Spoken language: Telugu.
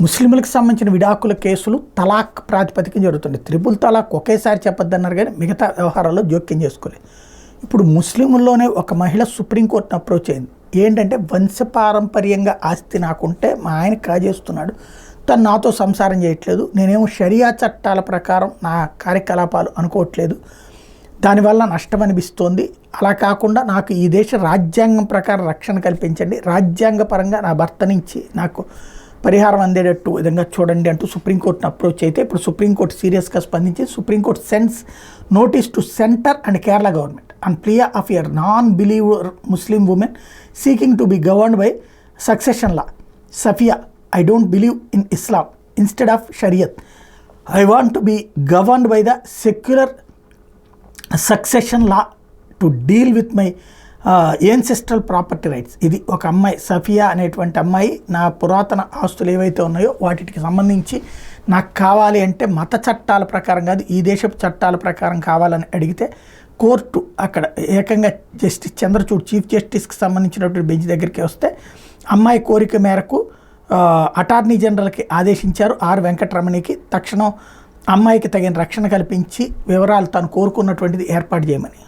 ముస్లింలకు సంబంధించిన విడాకుల కేసులు తలాక్ ప్రాతిపదికన జరుగుతుంది. త్రిపుల్ తలాక్ ఒకేసారి చెప్పొద్దన్నారు కానీ మిగతా వ్యవహారాల్లో జోక్యం చేసుకోలేదు. ఇప్పుడు ముస్లింల్లోనే ఒక మహిళ సుప్రీంకోర్టును అప్రోచ్ అయింది. ఏంటంటే వంశపారంపర్యంగా ఆస్తి నాకుంటే మా ఆయన కాజేస్తున్నాడు, తను నాతో సంసారం చేయట్లేదు, నేనేమో షరియా చట్టాల ప్రకారం నా కార్యకలాపాలు అనుకోవట్లేదు, దానివల్ల నష్టం అనిపిస్తోంది, అలా కాకుండా నాకు ఈ దేశ రాజ్యాంగం ప్రకారం రక్షణ కల్పించండి, రాజ్యాంగపరంగా నా భర్త నుంచి నాకు పరిహారం అందేటట్టు విధంగా చూడండి అంటూ సుప్రీంకోర్టును అప్రోచ్ అయితే ఇప్పుడు సుప్రీంకోర్టు సీరియస్గా స్పందించి Supreme Court sends notice to centre and Kerala government on plea of a nonbeliever Muslim woman seeking to be governed by succession law. Safiya, I don't believe in Islam instead of Shariat, I want to be governed by the secular succession law to deal with my ancestral property rights. ఇది ఒక అమ్మాయి సఫియా అనేటువంటి అమ్మాయి నా పురాతన ఆస్తులు ఏవైతే ఉన్నాయో వాటికి సంబంధించి నాకు కావాలి అంటే మత చట్టాల ప్రకారం కాదు ఈ దేశపు చట్టాల ప్రకారం కావాలని అడిగితే కోర్టు అక్కడ ఏకంగా జస్టిస్ చంద్రచూడ్ చీఫ్ జస్టిస్కి సంబంధించినటువంటి బెంచ్ దగ్గరికి వస్తే అమ్మాయి కోరిక మేరకు అటార్నీ జనరల్కి ఆదేశించారు ఆర్ వెంకటరమణికి తక్షణం అమ్మాయికి తగిన రక్షణ కల్పించి వివరాలు తాను కోరుకున్నటువంటిది ఏర్పాటు చేయమని.